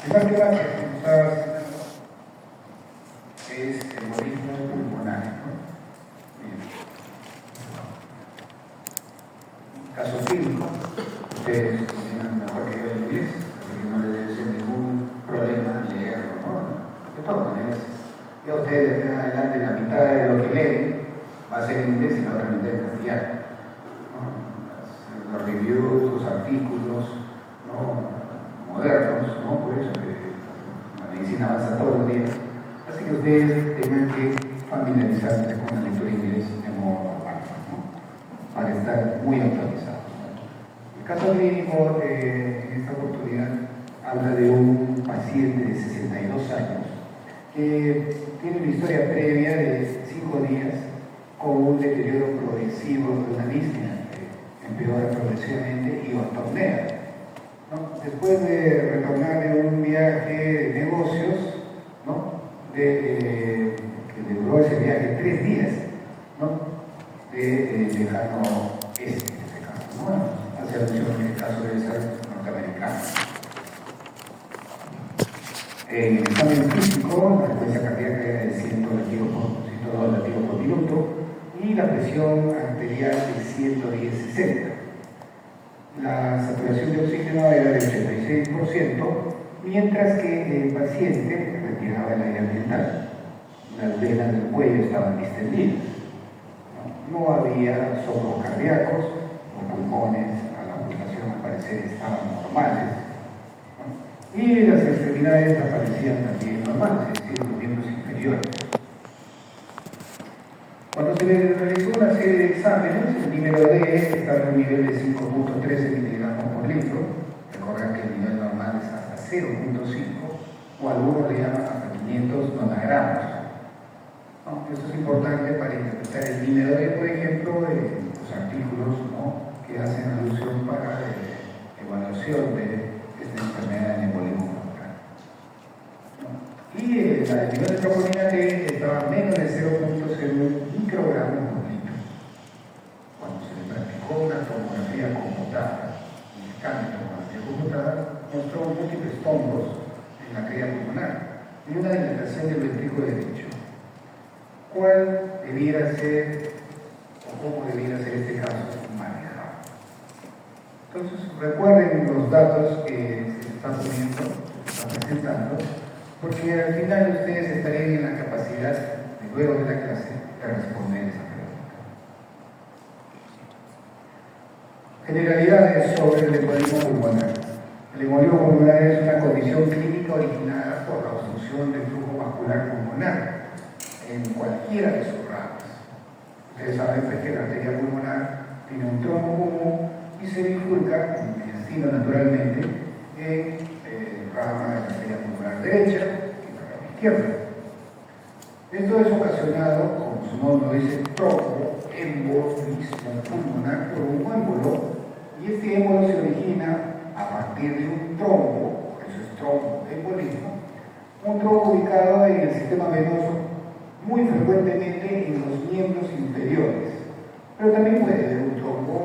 primer tema que estaba señalando es el embolismo pulmonar, ¿no? Caso clínico, ustedes tienen mejor que yo en inglés, así que no les debe ser ningún problema leerlo, ¿no? De todas maneras, ya ustedes de adelante la mitad de lo que leen va a ser en inglés y la otra mitad en castellano, ¿no? Los reviews, los artículos, ¿no? Modernos, ¿no? Por eso que la medicina avanza todos los días. Así que ustedes tengan que familiarizarse con la lectura en inglés de modo normal, ¿no? Para estar muy actualizados. El caso clínico en esta oportunidad habla de un paciente de 62 años que tiene una historia previa de 5 días con un deterioro progresivo de una disnea que empeora progresivamente y ortornea, ¿no? Después de retornar de un viaje de negocios, ¿no? Que duró ese viaje 3 días, ¿no? De lejano este, en este caso, ¿no? Hace alusión que el caso debe ser norteamericano. En el examen físico, la frecuencia cardíaca era de 102 latidos por minuto y la presión arterial de 110/60. La saturación de oxígeno era de 86%, mientras que el paciente retiraba el aire ambiental. Las venas del cuello estaban distendidas. No había soplos cardíacos, los pulmones a la pulsación al parecer estaban normales, ¿no? Y las extremidades aparecían también normales, es decir, los miembros inferiores. Cuando se le realizó una serie de exámenes, el número D estaba en un nivel de 5.13 miligramos por litro, recordar que el nivel normal es hasta 0.5, o algunos le llaman hasta 500 nonagramos. ¿No? Esto es importante para interpretar el número D, por ejemplo, en los artículos, ¿no? Que hacen alusión para evaluación de esta enfermedad en embolismo pulmonar, ¿no? Y la nivel de troponina T estaba menos de 0.01 microgramos por litro. Cuando se le practicó una tomografía computada, un escáner de tomografía computada, mostró múltiples tombos en la caída pulmonar y una dilatación del ventrículo derecho. ¿Cuál debiera ser o cómo debiera ser este caso manejado? Entonces, recuerden los datos que se están poniendo, se están presentando, porque al final ustedes estarían en la capacidad, luego de la clase, de responder esa pregunta. Generalidades sobre el embolismo pulmonar. El embolismo pulmonar es una condición clínica originada por la obstrucción del flujo vascular pulmonar en cualquiera de sus ramas. Ustedes saben que la arteria pulmonar tiene un tronco común y se bifurca, como destino naturalmente, en rama de la arteria pulmonar derecha y la rama izquierda. Esto es ocasionado, como su nombre lo dice, tromboembolismo pulmonar por un émbolo, y este émbolo se origina a partir de un trombo, por eso es tromboembolismo, un trombo ubicado en el sistema venoso muy frecuentemente en los miembros inferiores, pero también puede haber un trombo,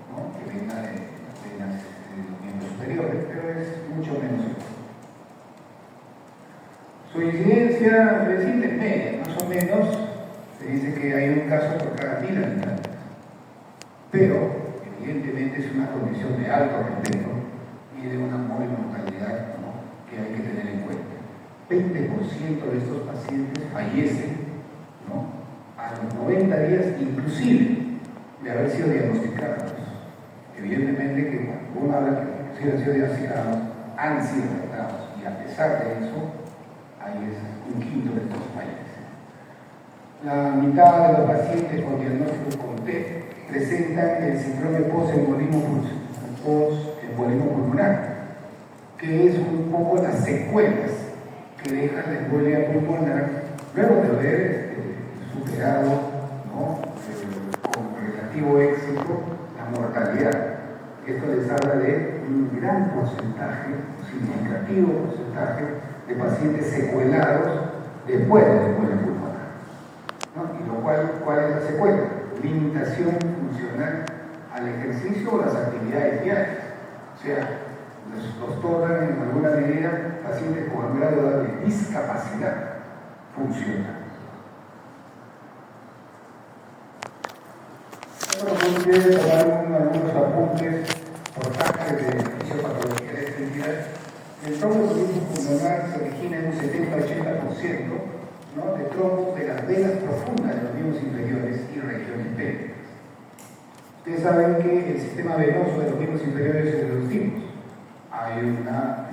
¿no? Que venga de las venas de los miembros superiores, pero es mucho menos frecuente. Su incidencia es intermedia, más o menos se dice que hay un caso por cada 1000 habitantes, pero evidentemente es una condición de alto respeto y de una mortalidad, ¿no? Que hay que tener en cuenta. 20% de estos pacientes fallecen, ¿no? A los 90 días, inclusive de haber sido diagnosticados. Evidentemente que cuando uno habla que han sido diagnosticados, han sido tratados, y a pesar de eso, ahí es un quinto de estos fallecen. La mitad de los pacientes con diagnóstico con T presentan el síndrome post-embolismo pulmonar, que es un poco las secuelas que deja la embolia pulmonar luego de haber superado, ¿no? Con relativo éxito la mortalidad. Esto les habla de un gran porcentaje, un significativo porcentaje de pacientes secuelados después de la embolia pulmonar, ¿no? Y lo cual, ¿cuál es la secuela? Limitación funcional al ejercicio o las actividades diarias. O sea, los tornan en alguna medida pacientes con grado de discapacidad funcional. Bueno, pues quiero tomar algunos apuntes por parte de fisiopatología de esta entidad. El tromboembolismo pulmonar se origina en un 70-80%, ¿no?, de trombos de las venas profundas de los miembros inferiores y regiones pélvicas. Ustedes saben que el sistema venoso de los miembros inferiores es de dos tipos. Hay una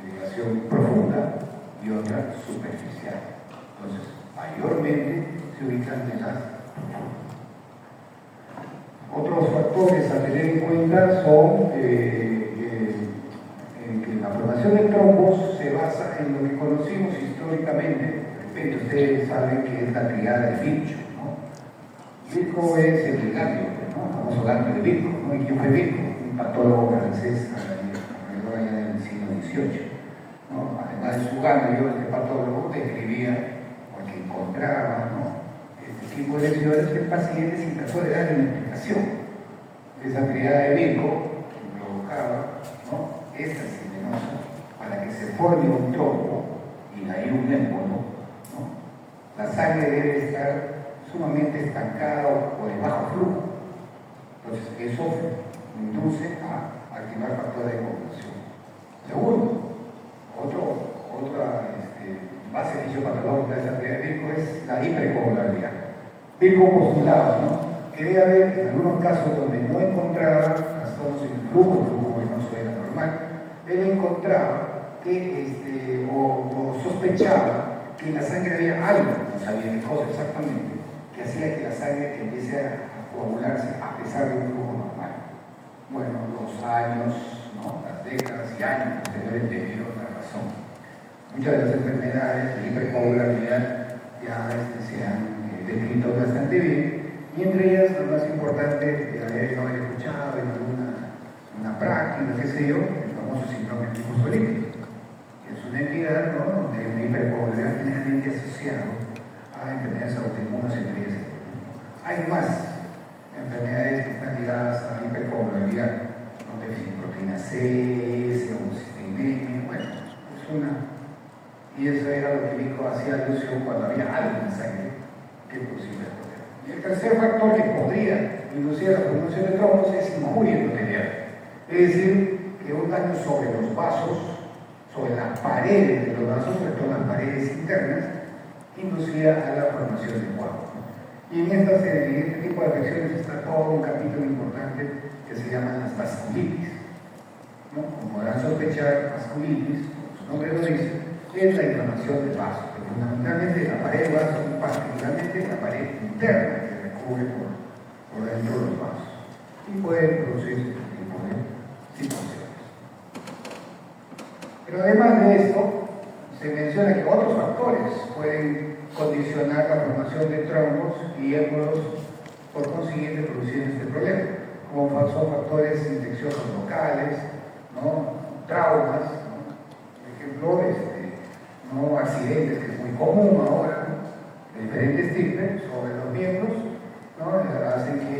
irrigación profunda y otra superficial. Entonces, mayormente se ubican en las profundas. Otros factores a tener en cuenta son que la formación de trombos se basa en lo que conocimos históricamente. De repente ustedes saben que es la triada de Virchow, ¿no? Virchow es el ganglio, ¿no?, el famoso ganglio de Virchow, ¿no? ¿Y quién fue Virchow? Un patólogo francés alrededor allá del siglo XVIII, ¿no? Además de su ganglio, este patólogo describía, porque encontraba, ¿no?, este tipo de lesiones que el paciente sin trató de darle una explicación. Esa triada de Virchow que provocaba, ¿no?, esta venosa para que se forme un trombo y de ahí un émbolo, ¿no? La sangre debe estar sumamente estancada o de bajo flujo. Entonces, eso induce a activar factores de coagulación. Segundo, otra base fisiopatológica de esa triada de Virchow es la hipercoagulabilidad. Virchow postulaba, ¿no?, que debe haber en algunos casos donde no encontraba trastornos en el flujo venoso era normal, él encontraba que, o sospechaba que en la sangre había algo, no sabía qué cosa exactamente, que hacía que la sangre empiece a coagularse a pesar de un flujo normal. Bueno, los años, ¿no?, las décadas y años posteriores le dieron la razón. Muchas de las enfermedades de hipercoagulabilidad ya se han descrito bastante bien, y entre ellas, lo más importante de haber escuchado en una práctica, qué sé yo, el famoso síndrome fosfolípido, que es una entidad, ¿no?, donde una hipercoagulabilidad generalmente asociado a enfermedades autoinmunes, entre ellas. Hay más enfermedades que están ligadas a la hipercoagulabilidad, ¿no?, déficit de proteína C, S, homocisteínemia, bueno, es una. Y eso era lo que Virchow hacía alusión cuando había algo en la sangre que producía el problema. Y el tercer factor que podría inducir a la formación de trombos es injuria endotelial. Es decir, que un daño sobre los vasos, sobre las paredes de los vasos, sobre todo las paredes internas, inducía a la formación de coágulos. Y en este tipo de afecciones está todo un capítulo importante que se llama las vasculitis, ¿no? Como podrán sospechar, vasculitis, como su nombre lo dice, es la inflamación del vaso, pero fundamentalmente la pared del vaso, particularmente la pared interna que recubre por dentro de los vasos, y puede producir este tipo de situaciones. Pero además de esto, se menciona que otros factores pueden condicionar la formación de trombos y émbolos, por consiguiente produciendo este problema, como son factores infecciosos locales, ¿no?, traumas, ¿no?, por ejemplo, ¿no?, accidentes, que es muy común ahora, ¿no?, de diferentes tipos sobre los miembros, ¿no?, hacen que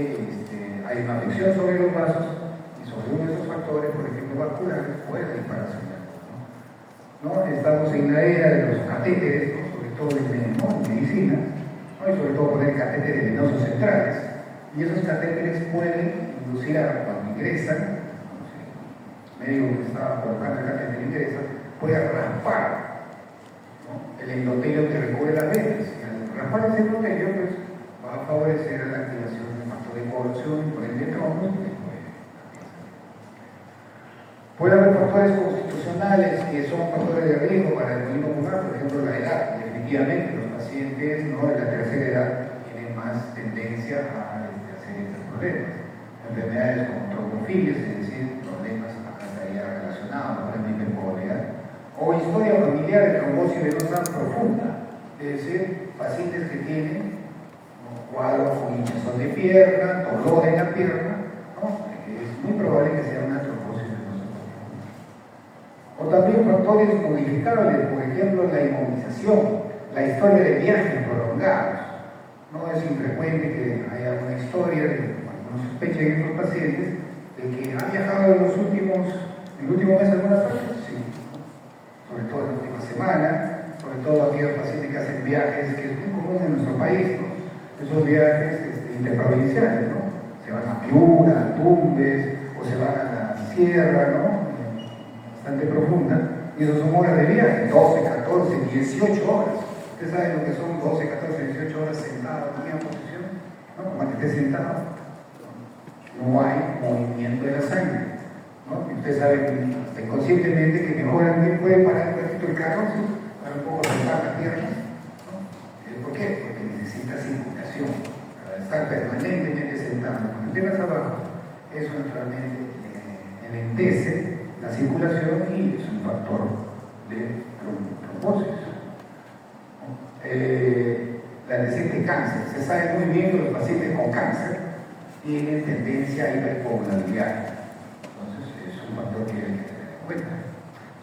hay una afección sobre los vasos y sobre uno de esos factores, por ejemplo vasculares, puede dispararse un émbolo, ¿no? Estamos en la era de los catéteres, ¿no?, sobre todo en medicina, ¿no?, y sobre todo poner catéteres venosos centrales, y esos catéteres pueden inducir a cuando ingresan, el médico que está colocando el catéter ingresa, puede raspar, ¿no?, el endotelio que recubre las venas, y al raspar ese endotelio, pues va a favorecer la activación del factor de coagulación y por ende trombos. Puede haber factores constitucionales que son factores de riesgo para el embolismo pulmonar, por ejemplo la edad. Definitivamente los pacientes, ¿no?, de la tercera edad tienen más tendencia a hacer estos problemas. Enfermedades como trombofilias, es decir, problemas acá estaría relacionados con la hipercoagulabilidad, o historia familiar de trombosis venosa profunda, es decir, pacientes que tienen cuadros con hinchazón de pierna, dolor en la pierna, ¿no?, es muy probable que sea una trombosis venosa profunda. O también factores modificables, por ejemplo la inmovilización, la historia de viajes prolongados. No es infrecuente que haya una historia, alguna sospecha en estos pacientes, de que ha viajado en los últimos ¿El último mes alguna parte? Sí. Sobre todo en la última semana, sobre todo aquellos pacientes que hacen viajes, que es muy común en nuestro país, ¿no? Esos viajes interprovinciales, ¿no? Se van a Piura, a Tumbes, o se van a la sierra, ¿no? Bastante profunda, y eso son horas de viaje, 12, 14, 18 horas. ¿Usted sabe lo que son 12, 14, 18 horas sentado en una posición? ¿No? Como que esté sentado. No hay movimiento de la sangre, ¿no? Y usted sabe inconscientemente que mejor alguien puede parar un ratito el carro, ¿sí? Para un poco sentar las piernas, ¿no? ¿Por qué? Porque necesita circulación. Para estar permanentemente sentado con las piernas abajo, eso naturalmente enlentece la circulación y es un factor de trombosis. La de cáncer, se sabe muy bien que los pacientes con cáncer tienen tendencia a hiperpoblaridad. Entonces es un factor que hay que tener en cuenta.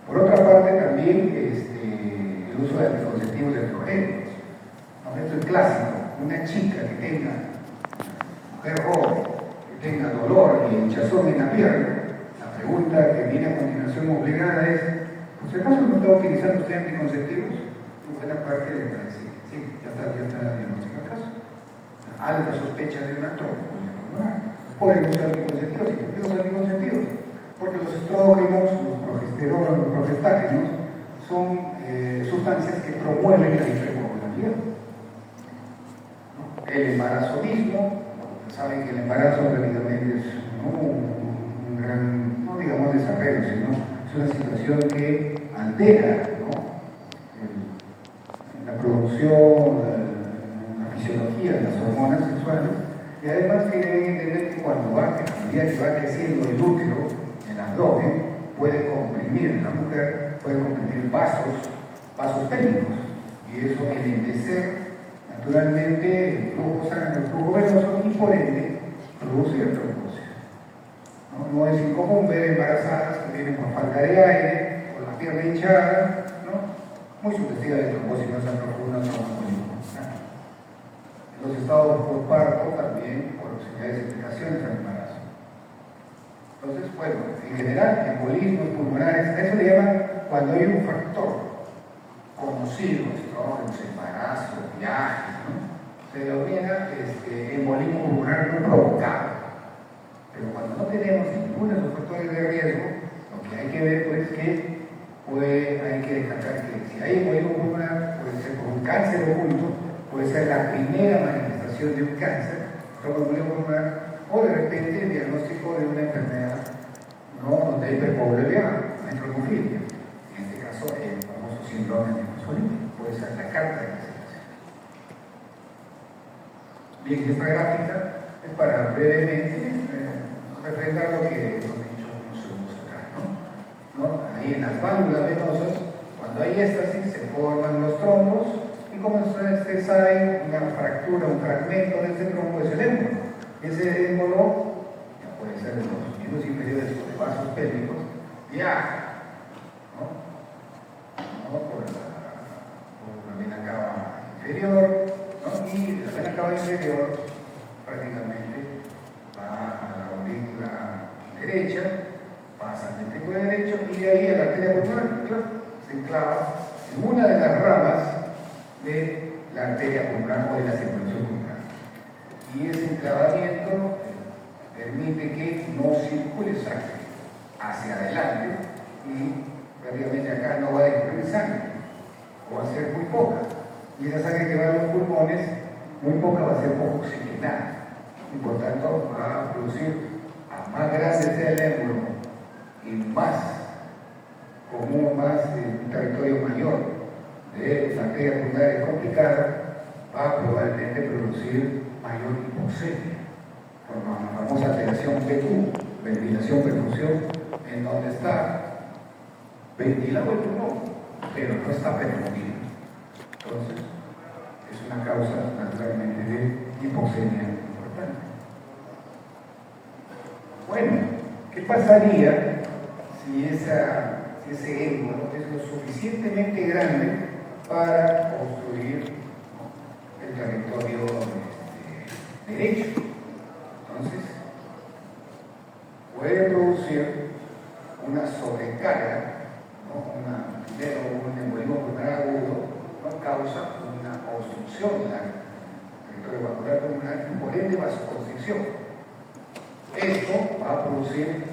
Por otra parte también el uso de anticonceptivos estrogénicos. ¿No? Esto es clásico. Una chica que tenga, mujer joven, que tenga dolor y hinchazón en la pierna, la pregunta que viene a continuación obligada es, ¿por si acaso no está utilizando usted anticonceptivos? En buena parte le parece, sí, ya está diagnosticado el caso. Alta sospecha de una trombosis. Por el uso de anticonceptivos. ¿Y por qué los anticonceptivos? Porque los estrógenos, los progesteronos, los progestágenos son sustancias que promueven la hiperpoblaridad. ¿No? El embarazo mismo, saben que el embarazo prácticamente es un gran, no digamos desarrollo, sino es una situación que altera, ¿no? La producción, la fisiología de las hormonas sexuales. Y además que deben entender que cuando va, a medida que va creciendo el útero, el abdomen, puede comprimir, la mujer puede comprimir vasos pélvicos, y eso enlentecer naturalmente el flujo sanguíneo, el flujo venoso, y por ende produce el trombosis. ¿No? No es incomún ver embarazadas que vienen con falta de aire, con la pierna hinchada, ¿no? Muy sugestiva de trombosis, no tan profunda, no. Los estados postparto también por posibilidades de explicaciones al embarazo. Entonces, bueno, en general, embolismos pulmonares, a eso le llaman cuando hay un factor conocido, estrógenos, embarazo, viajes, ¿no? Se denomina embolismo pulmonar no provocado. Pero cuando no tenemos ninguno de esos factores de riesgo, lo que hay que ver pues que hay que destacar que si hay embolismo pulmonar, puede ser por un cáncer oculto, puede ser la primera manifestación de un cáncer, tromboembolismo pulmonar, o de repente el diagnóstico de una enfermedad, ¿no? Donde hay hiperpoblaridad, una microfilia. En este caso, el famoso síndrome de Mussolini, puede ser la carta de presentación. Bien, esta gráfica es para brevemente refrendar lo que hemos dicho unos segundos acá, ¿no? Ahí en las válvulas venosas, cuando hay éstasis, se forman los trombos. Y como ustedes saben, una fractura, un fragmento de este trombo es el émbolo. Ese émbolo, ya puede ser de los miembros inferiores o de vasos pélvicos, viaja, ¿no? Por la vena cava inferior, ¿no? Y la vena cava inferior prácticamente va a la aurícula derecha, pasa al ventrículo derecho y de ahí a la arteria pulmonar, claro, se enclava en una de las ramas de la arteria pulmonar o de la circulación pulmonar. Y ese enclavamiento permite que no circule sangre hacia adelante y prácticamente acá no va a escurrir sangre, o va a ser muy poca. Y esa sangre que va a los pulmones, muy poca, va a ser poco oxigenada. Y por tanto va a producir, a más grande sea el émbolo y más común, más un territorio mayor de la arteria pulmonar es complicada, va a probablemente producir mayor hipoxemia, por la famosa alteración PQ, ventilación perfusión, en donde está ventilado el pulmón, pero no está perfundido. Entonces, es una causa naturalmente de hipoxemia importante. Bueno, ¿qué pasaría si ese émbolo es lo suficientemente grande para construir el territorio derecho? Entonces, puede producir una sobrecarga, ¿no? Primero un embolismo pulmonar agudo, ¿no? Causa una obstrucción del territorio vascular pulmonar y por ende vasoconstricción. Esto va a producir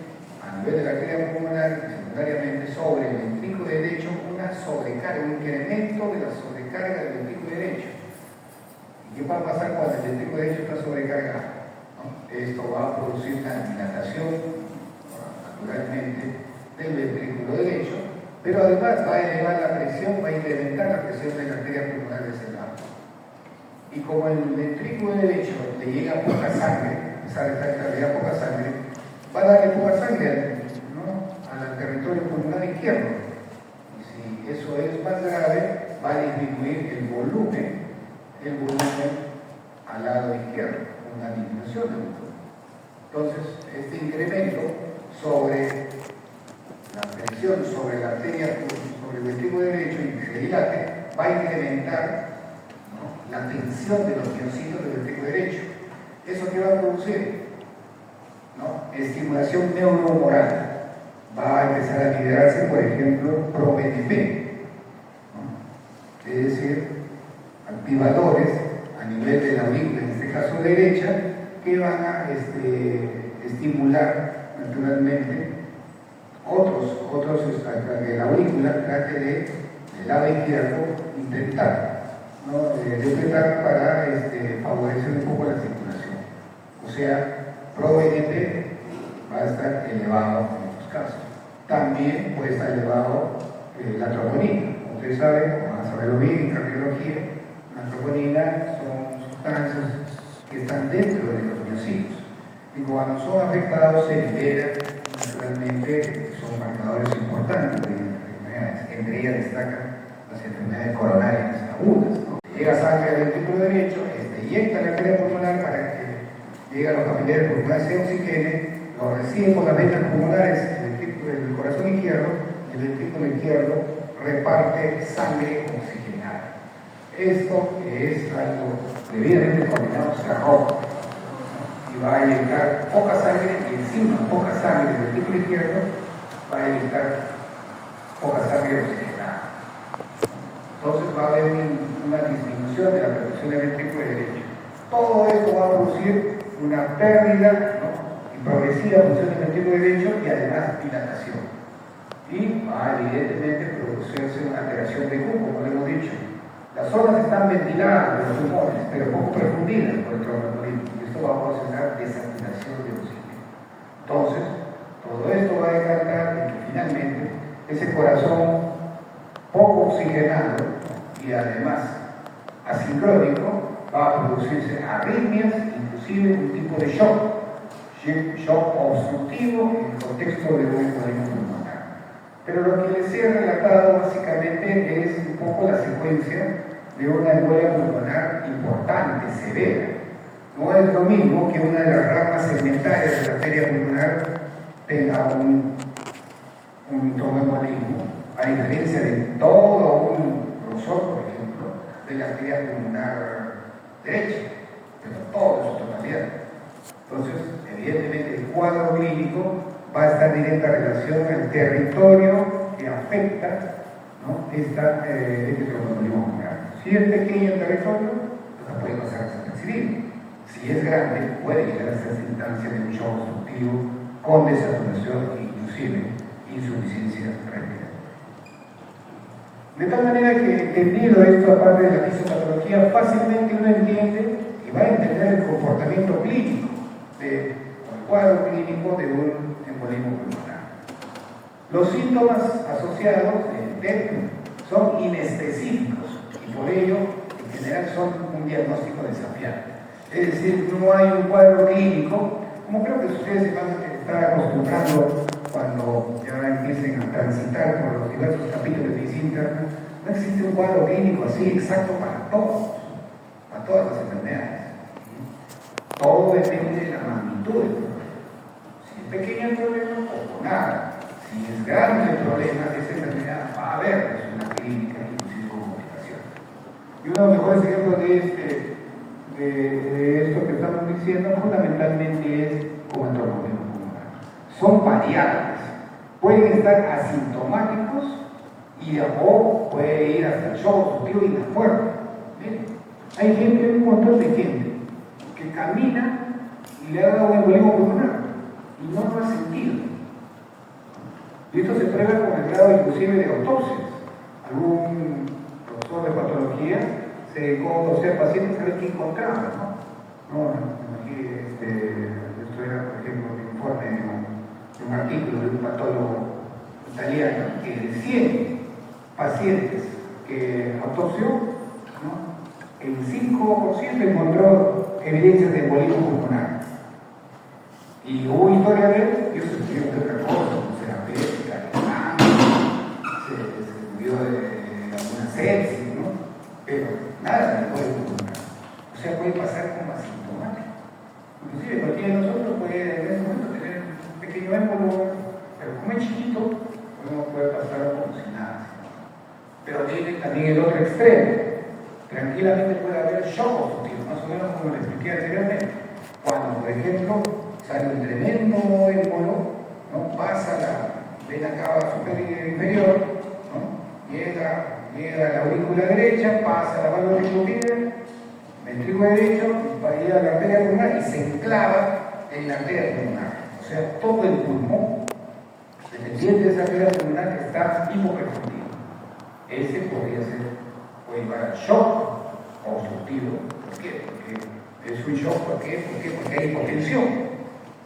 a nivel de la arteria pulmonar y secundariamente sobre el ventrículo derecho una sobrecarga, un incremento de la sobrecarga del ventrículo derecho. ¿Y qué va a pasar cuando el ventrículo derecho está sobrecargado? ¿No? Esto va a producir una dilatación, naturalmente, del ventrículo derecho, pero además va a elevar la presión, va a incrementar la presión de la arteria pulmonar de ese lado. Y como el ventrículo derecho le llega poca sangre, a pesar de estar cargada poca sangre, va a darle poca sangre, ¿no? Al territorio pulmonar izquierdo. Y si eso es más grave, va a disminuir el volumen al lado izquierdo, una disminución del volumen. Entonces, este incremento sobre la presión sobre la arteria, sobre el ventrículo derecho y que se dilate, va a incrementar, ¿no?, la tensión de los miocitos del ventrículo derecho. ¿Eso qué va a producir? ¿No? Estimulación neurohumoral. Va a empezar a liberarse, por ejemplo, pro-BNP, ¿no? Es decir, activadores a nivel de la aurícula, en este caso derecha, que van a estimular naturalmente otros de la aurícula, trate del lado izquierdo, intentar, ¿no? Intentar para favorecer un poco la circulación. O sea, pro-BNP va a estar elevado en estos casos. También puede estar elevado la troponina. Como ustedes saben, o van a saberlo bien en cardiología, la troponina son sustancias que están dentro de los miocitos. Y cuando son afectados se liberan, naturalmente, son marcadores importantes de enfermedades. Entre ellas destacan las enfermedades coronarias agudas, ¿no? Llega sangre al ventrículo derecho, inyecta la arteria pulmonar para que llegue a los capilares pulmonares, se oxigene, lo recibe por las venas pulmonares el corazón izquierdo, y el ventrículo izquierdo reparte sangre oxigenada. Esto es algo debidamente coordinado, rojo, y va a inyectar poca sangre y encima poca sangre del ventrículo izquierdo va a inyectar poca sangre oxigenada. Entonces va a haber una disminución de la presión del ventrículo derecho. Todo esto va a producir una pérdida, ¿no?, y progresiva función del ventrículo derecho y además dilatación. Y va evidentemente producirse una alteración de Q, como le hemos dicho. Las zonas están ventiladas de los pulmones, pero poco profundidas por el tromboembolismo. Y esto va a ocasionar desaturación de oxígeno. Entonces, todo esto va a decantar en que finalmente ese corazón poco oxigenado y además asincrónico va a producirse arritmias, inclusive un tipo de shock obstructivo en el contexto de un embolismo pulmonar. Pero lo que les he relatado básicamente es un poco la secuencia de una embolia pulmonar importante, severa. No es lo mismo que una de las ramas segmentarias de la arteria pulmonar tenga un tromboembolismo, a diferencia de todo un grosor, por ejemplo, de la arteria pulmonar derecha, pero todo en su totalidad. Entonces, evidentemente, el cuadro clínico va a estar en directa relación al territorio que afecta, ¿no?, este tromboembolismo pulmonar. Si es pequeño el territorio, pues puede pasar desapercibido. Si es grande, puede llegar a esa instancia de un shock obstructivo con desaturación e inclusive insuficiencia respiratoria. De tal manera que, entendido esto, aparte de la fisiopatología, fácilmente uno entiende y va a entender el comportamiento clínico, el cuadro clínico de un embolismo pulmonar. Los síntomas asociados del TEP son inespecíficos y por ello, en general, son un diagnóstico desafiante. Es decir, no hay un cuadro clínico, como creo que ustedes se van a estar acostumbrando cuando ya empiecen a transitar por los diversos capítulos de medicina interna. No existe un cuadro clínico así exacto para todas las enfermedades. Todo depende de la magnitud del problema. Si es pequeño el problema, o nada. Si es grande el problema de esa enfermedad, va a haber una clínica, inclusive con complicaciones. Y uno de los mejores ejemplos de esto que estamos diciendo fundamentalmente es como el tromboembolismo pulmonar. Son variables. pueden estar asintomáticos o puede ir hasta el shock obstructivo y la muerte. Hay gente, un montón de gente, que camina y le ha dado un embolismo pulmonar y no lo ha sentido. Y esto se prueba con el grado inclusive de autopsias. Algún profesor de patología se dedicó a autopsiar pacientes a ver qué encontraba, esto era, por ejemplo, un informe de un artículo de un patólogo italiano que de 100 pacientes que autopsió, el 5% encontró evidencias de embolismo pulmonar. Y hubo historia de él, y eso se estudió de otra cosa, terapéutica, se estudió de alguna sepsis, ¿no? Pero nada de embolismo pulmonar. O sea, puede pasar como asintomático. Inclusive cualquiera de nosotros puede en ese momento tener un pequeño émbolo, pero como es chiquito, pues no puede pasar como si nada. Pero tiene también el otro extremo. Tranquilamente puede haber shock obstructivo, más o menos como le expliqué anteriormente. Cuando, por ejemplo, sale un tremendo émbolo, ¿no? Pasa la vena cava superior inferior, ¿no? llega a la aurícula derecha, pasa la válvula ventricular, ventrículo derecho, va a ir a la arteria pulmonar y se enclava en la arteria pulmonar. O sea, todo el pulmón, dependiente de esa arteria pulmonar, está hipoperfundido. Ese podría ser, puede llevar a shock obstructivo. ¿Por qué? Porque es un shock. ¿Por qué? Porque hay hipotensión.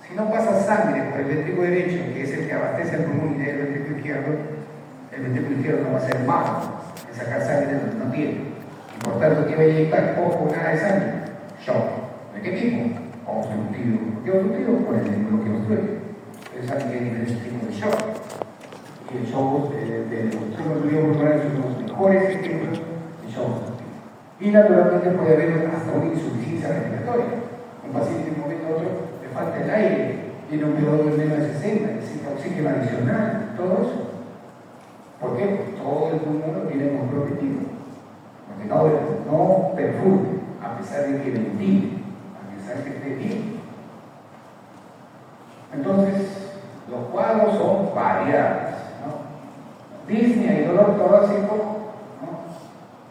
Si no pasa sangre por el ventrículo derecho, que es el que abastece al pulmón y del ventrículo izquierdo, el ventrículo izquierdo no va a ser malo en sacar sangre de donde no tiene. Y por tanto, ¿qué va a inyectar? Poco o nada de sangre. Shock. ¿De qué tipo? Obstructivo. ¿Por qué obstructivo? Por el émbolo que obstruye. Ustedes saben que hay diferentes tipos de shock. Y el shock de obstructivo pulmonar es uno de los mejores ejemplos de shock obstructivo. Y naturalmente puede haber hasta una insuficiencia respiratoria. Un paciente de un momento a otro le falta el aire, tiene un PO2 menos de 60, necesita oxígeno adicional, todo eso. ¿Por qué? Porque todo el pulmón lo tiene comprometido. Porque no perfunde, a pesar de que ventile, a pesar de que esté bien. Entonces, los cuadros son variables, disnea y dolor torácico,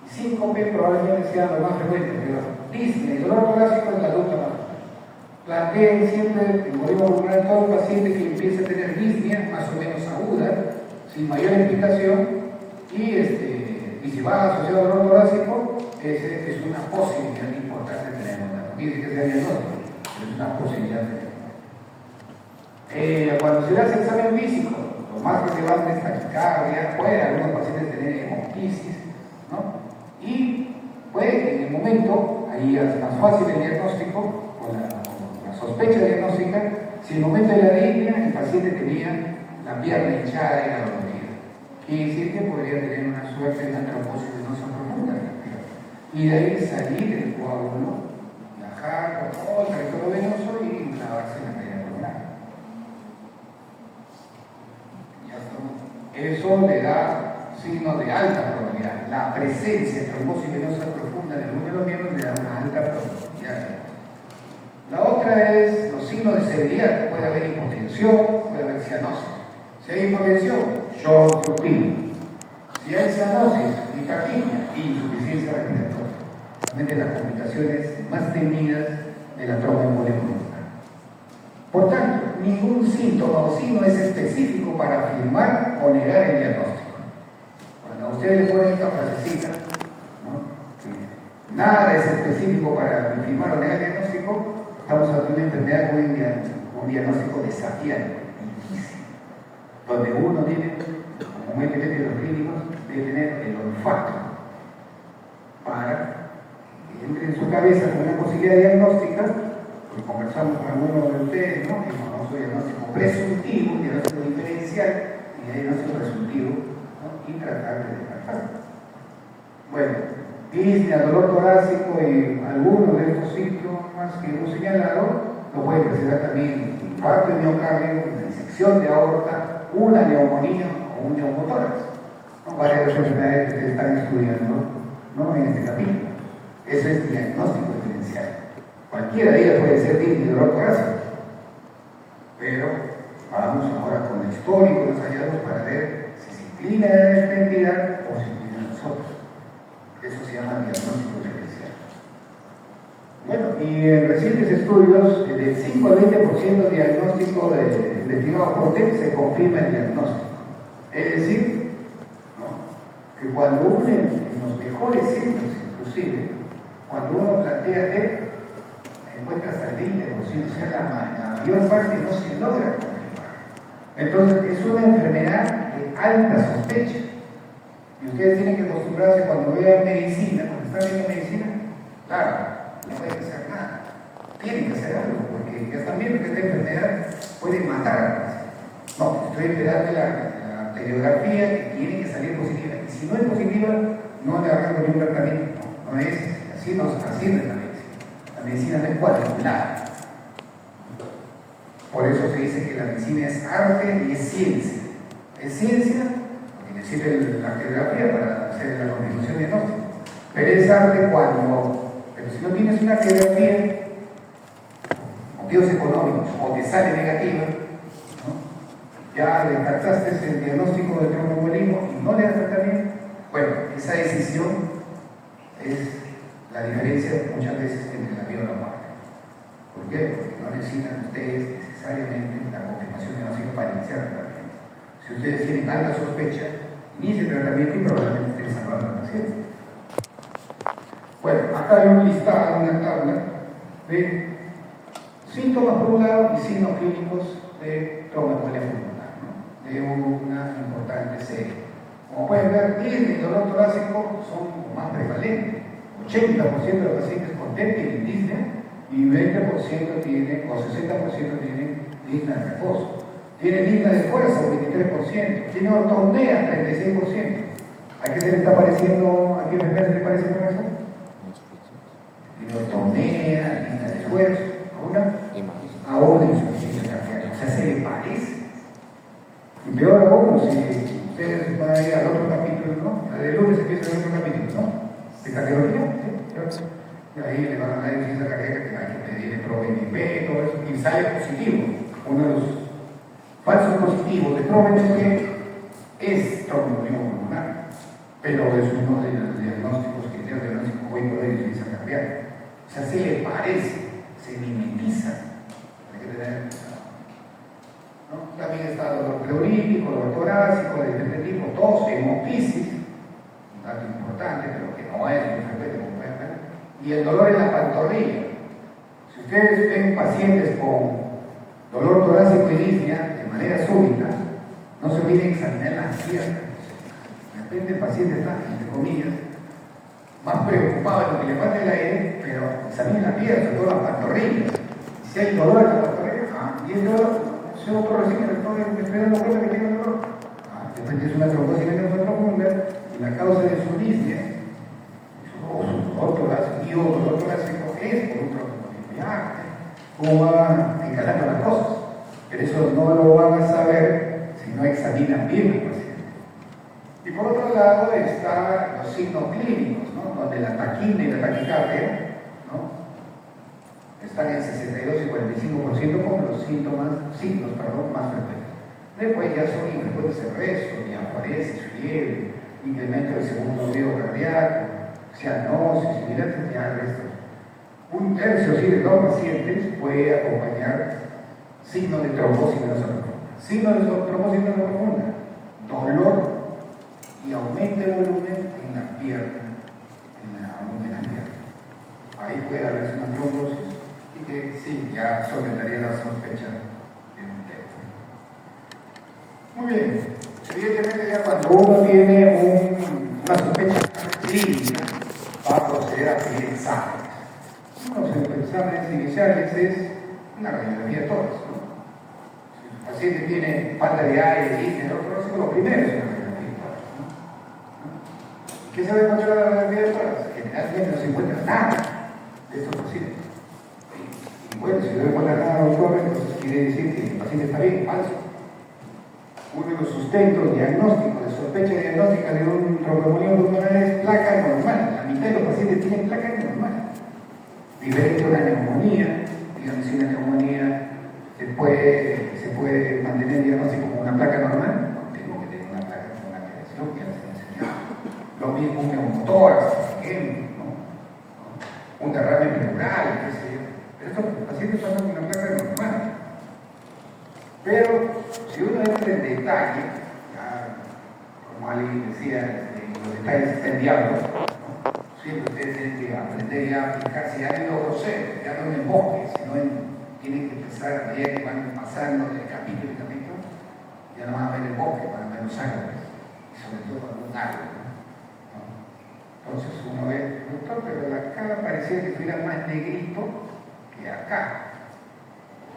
y síncope probablemente sean los más frecuentes, pero disnea y dolor torácico es la adulta mayor. Planteen siempre el motivo pulmonar en todo paciente que empiece a tener disnea más o menos aguda, sin mayor explicación, y si va asociado al dolor torácico, es una posibilidad importante de tener. No dice que sea diagnóstico, pero es una posibilidad de tener. Cuando se le hace el examen físico, lo más relevante es taquicardia, puede algunos pacientes tener hemoptisis, ¿no? Y puede que en el momento, ahí es más fácil el diagnóstico, o la sospecha diagnóstica, si en el momento de la disnea el paciente tenía la pierna hinchada y la dolorida. Quiere decir que podría tener una suerte de una trombosis venosa profunda. Y de ahí salir del coágulo, viajar por todo el territorio venoso y clavarse en la arteria pulmonar. Eso le da signos de alta probabilidad. La presencia de trombosis venosa profunda en alguno de los miembros le da una alta probabilidad. La otra es los signos de severidad. Puede haber hipotensión, puede haber cianosis. Si hay hipotensión, shock obstructivo. Si hay cianosis, hipertimia y insuficiencia respiratoria. Realmente las complicaciones más temidas de la tromboembolia pulmonar. Por tanto, ningún síntoma o signo es específico para afirmar o negar el diagnóstico. Cuando a ustedes les ponen esta frasecita, nada es específico para afirmar o negar el diagnóstico, estamos ante una enfermedad con un diagnóstico desafiante, difícil, donde uno tiene, como muy evidente los clínicos, debe tener el olfato para que entre en su cabeza con una posibilidad diagnóstica. Conversamos con algunos de ustedes, ¿no? El famoso diagnóstico presuntivo, diagnóstico diferencial y diagnóstico presuntivo, ¿no? Y tratar de descartar. Bueno, disnea, dolor torácico y algunos de estos síntomas que hemos señalado lo puede presentar también infarto de miocardio, una disección de aorta, una neumonía o un neumotórax, ¿no? Varias de las enfermedades que ustedes están estudiando, ¿no? En este capítulo. Eso es diagnóstico diferencial. Cualquiera de ellas puede ser disnea y dolor torácico. Pero vamos ahora con esto. históricos, los hallazgos para ver si se inclina a esta entidad o se inclina a nosotros. Eso se llama diagnóstico diferencial. Bueno, y en recientes estudios, del 5 al 20% de diagnóstico destinado por TEC se confirma el diagnóstico. Es decir, ¿no?, que cuando uno en los mejores centros, inclusive, cuando uno plantea TEC, encuentra hasta el 20%, o sea, la mayor parte no se logra confirmar. Entonces, es una enfermedad de alta sospecha. Y ustedes tienen que acostumbrarse cuando vean medicina, cuando están viendo medicina, claro, no pueden hacer nada. Tienen que hacer algo, porque ya están viendo que esta enfermedad puede matar a la paciente. No, estoy esperando la radiografía que tiene que salir positiva. Y si no es positiva, no le agarro ningún tratamiento. No es así, no es así de la medicina. La medicina no es cuadriculada. Por eso se dice que la medicina es arte y es ciencia. Es ciencia, porque necesita la radiografía para hacer la confirmación diagnóstica. Pero es arte pero si no tienes una radiografía, motivos económicos, o te sale negativa, ¿no?, ya descartaste el diagnóstico de tromboembolismo y no le das tratamiento. Bueno, esa decisión es la diferencia muchas veces entre la vida y la muerte. ¿Por qué? Porque no necesitan ustedes necesariamente la confirmación diagnóstica para iniciar el tratamiento. Si ustedes tienen alta sospecha, inicien el tratamiento y probablemente estén salvando al paciente. Bueno, acá hay un listado, una tabla de síntomas por un lado y signos clínicos de tromboembolia pulmonar, ¿no?, de una importante serie. Como pueden ver, disnea y dolor torácico son más prevalentes. 80% de los pacientes con TEP tienen disnea y 20% tienen, o 60% tienen disnea de reposo. Tiene disnea de fuerza, 23%. Tiene ortopnea, 36%. ¿A qué se le está pareciendo? ¿A qué enfermedad se le parece con eso? Tiene ortopnea, disnea de fuerza. A una insuficiencia cardíaca. O sea, se le parece. Y peor aún, si ustedes van a ir al otro capítulo, ¿no? La de lunes empieza el otro capítulo, ¿no?, de cardiología, ¿sí? Y ahí le van a dar insuficiencia cardíaca que hay que pedir el ProBNP, todo eso, y sale positivo. Uno de los falsos positivos de ProBNP es tromboembolismo pulmonar, pero es uno de los diagnósticos que tiene el diagnóstico hoy por hoy de insuficiencia cardíaca. O sea, se le parece, se mimetiza. Hay que tener, ¿no? También está dolor pleurítico, dolor torácico, de diferente tipo, tos, hemoptisis, un dato importante, pero que no es muy frecuente, como pueden ver, y el dolor en la pantorrilla. Si ustedes ven pacientes con dolor torácico y disnea de manera súbita, no se olviden examinar las piernas. De repente el paciente está, entre comillas, más preocupado de lo que le falta el aire, pero examinen la pierna, sobre todo las pantorrillas. Si hay dolor en la pantorrilla, y el dolor, ese otro recién que estoy esperando cuenta que tiene dolor. Después es una trombosis venosa profunda, y la causa de su disnea, o su dolor torácico, y otro dolor torácico es por un tromboembolismo. Ya, ¿cómo van encarando las cosas? Pero eso no lo van a saber si no examinan bien al paciente. Y por otro lado están los signos clínicos, ¿no?, donde la taquimia y la taquicardia, ¿no?, están en 62 y 45% como los signos más frecuentes. Después ya son infrecuentes el resto, diaforesis, fiebre, incremento del segundo ritmo cardíaco, cianosis, y ya el resto. Un tercio, sí, de los pacientes puede acompañar signos de trombosis venosa profunda. Signos de trombosis venosa profunda, dolor y aumento de volumen en la pierna, ahí puede haber una trombosis y que sí, ya solventaría la sospecha de un TEP. Muy bien, evidentemente ya cuando uno tiene una sospecha clínica va a proceder a pedir exámenes. Uno de los exámenes iniciales es una radiografía de tórax, ¿no? Si el paciente tiene falta de aire, disnea, lo primero es una radiografía de tórax, ¿no? ¿Qué se ve mucho la radiografía de tórax? Generalmente no se encuentra nada de estos pacientes. Y bueno, si no encuentra nada, doctor, entonces quiere decir que el paciente está bien, falso. Uno de los sustentos diagnósticos, de sospecha diagnóstica de un tromboembolismo pulmonar es placa normal. La mitad de los pacientes tienen placa normal. Diferente a una neumonía, digamos, si una neumonía se puede mantener, digamos así, como una placa normal, no tengo que tener una placa con una creación que ya les he enseñado. Lo mismo un neumotórax, por ejemplo, ¿no? Un derrame pleural, qué sé yo. Pero estos pacientes pasan con una placa normal. Pero si uno entra en detalle, ya, como alguien decía, los detalles están en diablos, ¿no? Siempre ustedes tienen que aprender ya a aplicarse ya en lo grosero, ya no en el bosque, sino tienen que empezar a medida que van pasando de capítulo en capítulo, ya no van a ver el bosque, van a ver los árboles, y sobre todo algún árbol, ¿no? Entonces uno ve, doctor, pero acá parecía que estuviera más negrito que acá.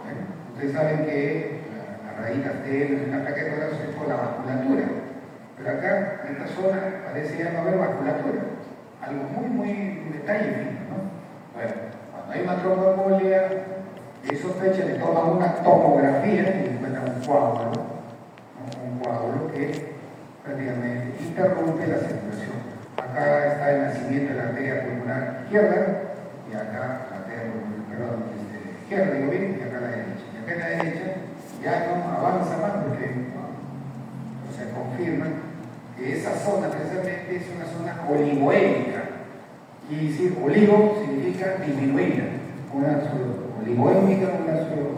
Bueno, ustedes saben que la raíz arterial es una placa de corazón es por la vasculatura, pero acá en esta zona parece ya no haber vasculatura, algo un detalle fino, ¿no? Bueno, cuando hay una tromboembolia, de sospecha le toman una tomografía y encuentran un coágulo, ¿no? Un coágulo que prácticamente interrumpe la circulación. Acá está el nacimiento de la arteria pulmonar izquierda y acá la arteria pulmonar izquierda, digo bien, y acá la derecha. Y acá en la derecha ya no avanza más porque se confirma que esa zona precisamente es una zona oligoémica. Y decir oligo significa disminuida, oligoémica,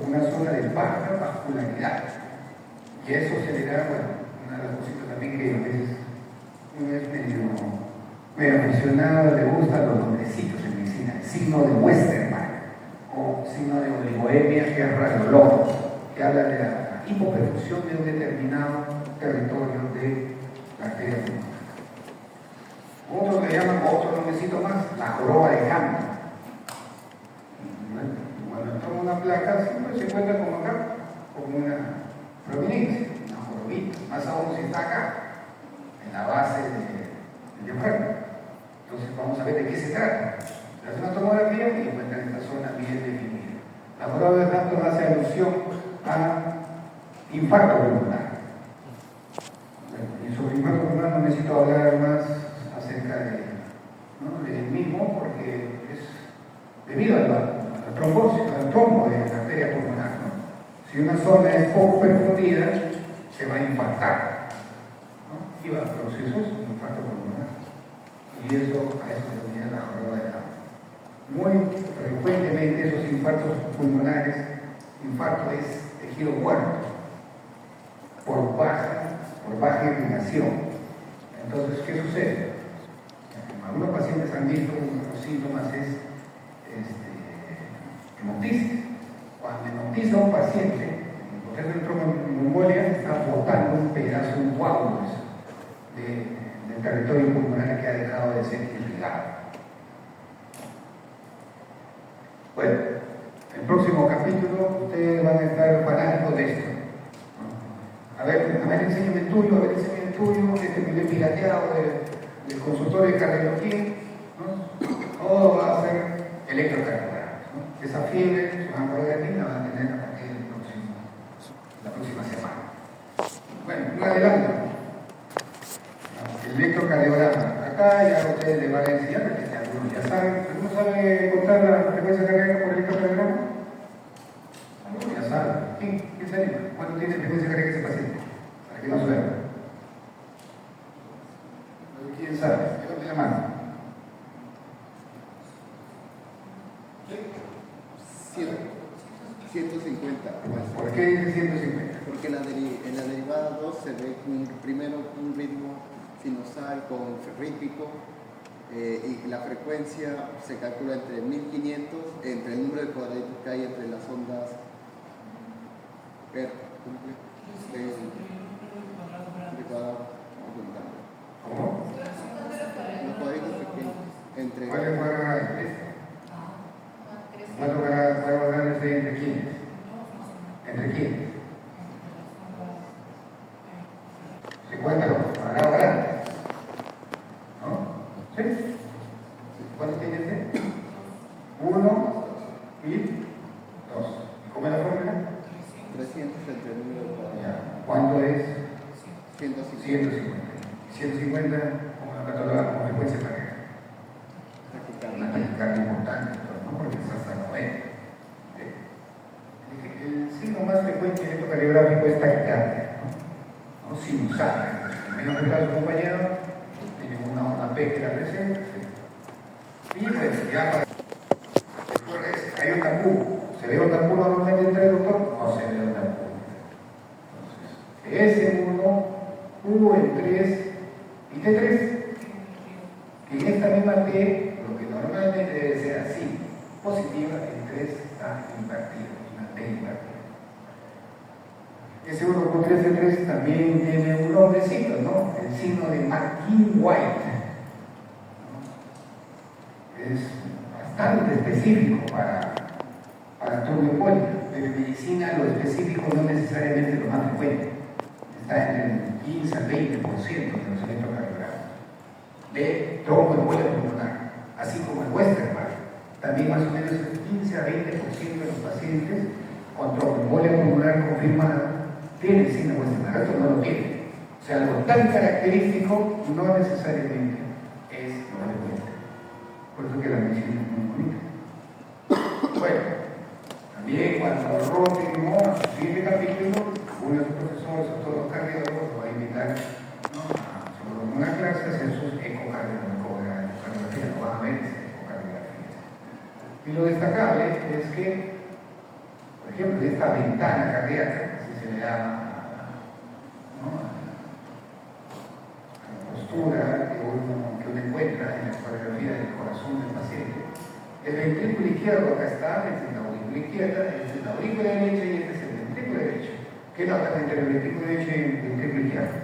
una zona de baja vascularidad. Y eso se le da, bueno, una de las cositas también que a veces uno es medio aficionado, le gustan los nombrecitos en medicina, el signo de Westermarck o signo de oligoemia, que es radiológico, que habla de la hipoperfusión de un determinado territorio de la arteria pulmonar. Otros le llaman otro nombrecito más, la joroba de Hampton. Cuando toma una placa, siempre se encuentra como acá, como una prominencia, una jorobita, más aún si está acá, en la base del diafragma. Entonces vamos a ver de qué se trata. Se hace una tomografía y encuentran esta zona bien definida. La joroba de Hampton hace alusión a infarto pulmonar. Y sobre infarto pulmonar no necesito hablar más acerca del mismo, porque es debido a la trombosis, al trombo de la arteria pulmonar, ¿no? Si una zona es poco perfundida, se va a infartar, ¿no? Y va a producir un infarto pulmonar. Y eso, a eso se denomina la joroba de Hampton. Muy frecuentemente esos infartos pulmonares, infarto es tejido muerto, por baja irrigación. Entonces, ¿qué sucede? Algunos pacientes han visto los síntomas es hemoptisis. Cuando hemoptiza a un paciente, en el proceso de tromboembolia está botando un pedazo, un coágulo del territorio pulmonar que ha dejado de ser irrigado. Bueno, el próximo capítulo ustedes van a estar fanáticos de esto. A ver, enséñame el tuyo, este video pirateado del consultorio de cardiología, ¿no? Todo va a ser electrocardiograma, ¿no? Esa fiebre, su angioedema la van a tener a partir la próxima semana. Bueno, un adelanto. El electrocardiograma. Acá ya ustedes les van a enseñar, porque algunos ya saben. ¿Alguno sabe contar la frecuencia cardíaca por electrocardiograma? Algunos ya saben. ¿Quién se anima? ¿Cuánto tiene frecuencia cardíaca ese paciente? Para que no suene. ¿Quién sabe? Levante la mano. 150. ¿Por qué dice 150? Porque en la derivada 2 se ve primero un ritmo sinusal con rítmico y la frecuencia se calcula entre 1500, entre el número de cuadraditos que hay entre las ondas de cuadrado. ¿Cómo? Los cuadraditos pequeños. Entre ¿Cuál cuadrado es este? ¿Cuántos cuadrados hay entre quiénes? ¿Entre quiénes? Se cuentan los cuadrados grandes, ¿no? ¿Sí? ¿Cuántos tiene este? 1 y 2. ¿Y cómo es la fórmula? 300 entre el número de cuadrados. Ya. ¿Cuánto es? 150. 150 como la cataloga como frecuencia cardíaca. Una taquicardia importante, ¿no? Porque es hasta 90. El signo más frecuente electrocardiográfico puesta gigante, ¿no? Sinusal. Menos que su compañero, tiene una P que la presenta. ¿Sí? Y pues ya para... Después hay un tampú. ¿Se ve un tampú normalmente entre el doctor? No se ve un tampú. Entonces, S1, U en 3 y T3. Que en esta misma T, lo que normalmente debe ser así, positiva, en 3 está invertido, una T invertida. Ese 1,3 también tiene un nombrecito, ¿no? El signo de McKean-White, ¿no? Es bastante específico para turbiopolio, pero en medicina lo específico no es necesariamente lo más frecuente. Está entre el 15 al 20% de los electrocardiogramas. De tromboembolia pulmonar, así como el Westermarck. También más o menos el 15 a 20% de los pacientes con tromboembolia pulmonar confirmada tiene el signo Westermarck, esto no lo tiene. O sea, algo tan característico no necesariamente es lo frecuente. Por eso que la medicina es muy bonita. Bueno, también cuando roten, ¿no? A su siguiente capítulo, uno de los profesores o todos los cardiólogos lo va a invitar, ¿no? A una clase a hacer sus ecocardiografías, no van a ver ecocardiografías. Y lo destacable es que, por ejemplo, esta ventana cardíaca, así se le llama, ¿no? A la postura que uno encuentra en la ecografía del corazón del paciente. El ventrículo izquierdo acá está, este es la aurícula izquierda, este es la aurícula derecha y este es el ventrículo derecho. ¿Qué notan entre el ventrículo derecho y el ventrículo izquierdo?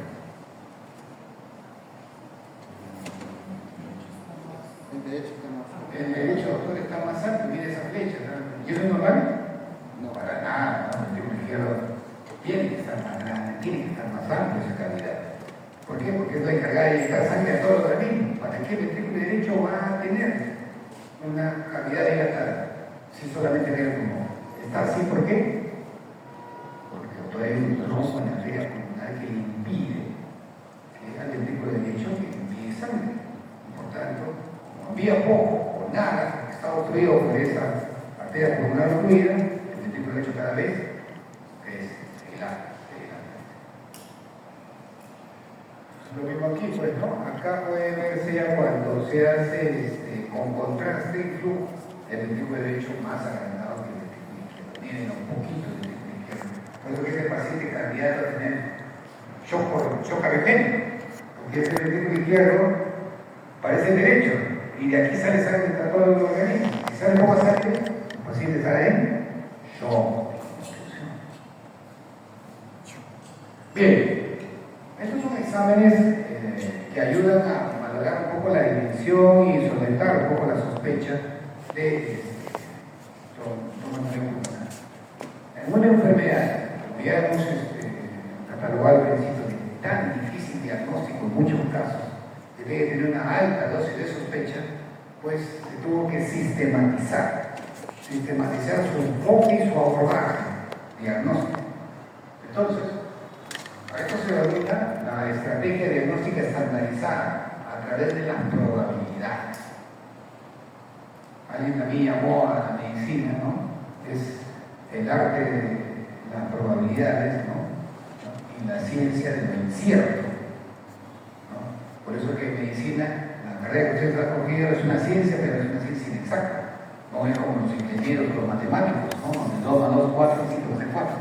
El derecho está más alto. El derecho, doctor, está más alto, mire esa flecha, ¿no? ¿Y eso es normal? No, para nada, ¿no? El ventrículo izquierdo tiene que estar más grande, tiene que estar más amplio esa cavidad. ¿Por qué? Porque es la encargada de inyectar sangre a todo el organismo. ¿Para qué el ventrículo derecho va a tener una cavidad dilatada si solamente ve el pulmón? Está así, ¿por qué? Porque todavía hay un trozo en la arteria pulmonar que impide al ventrículo derecho que envíe sangre. Y por tanto, como envía poco o nada, está obstruido por esa arteria pulmonar fluida, el ventrículo derecho cada vez es helado. Lo mismo aquí, pues, ¿no? Acá puede verse ya cuando se hace con contraste y flujo, el ventrículo derecho más agrandado que el ventrículo izquierdo. Miren un poquito del ventrículo izquierdo. Por eso que ese paciente candidato a tener shock arrepénico, porque ese ventrículo izquierdo parece el derecho, y de aquí sale sangre para todo el organismo. Si sale poca sangre, el paciente está en shock. Bien. Estos son exámenes que ayudan a valorar un poco la dimensión y solventar un poco la sospecha de tromboembolia pulmonar. En una enfermedad, como ya hemos catalogado al principio, de tan difícil diagnóstico en muchos casos, que debe tener una alta dosis de sospecha, pues se tuvo que sistematizar su enfoque y su abordaje diagnóstico. Entonces, a esto se denomina la estrategia diagnóstica estandarizada a través de las probabilidades. Alguien también llamó a la medicina, ¿no? Es el arte de las probabilidades, ¿no? Y la ciencia de lo incierto, ¿no? Por eso que en medicina, la carrera que usted ha escogido es una ciencia, pero es una ciencia inexacta. No es como los ingenieros, los matemáticos, ¿no? Donde 2 más 2, 4, 5 más 4.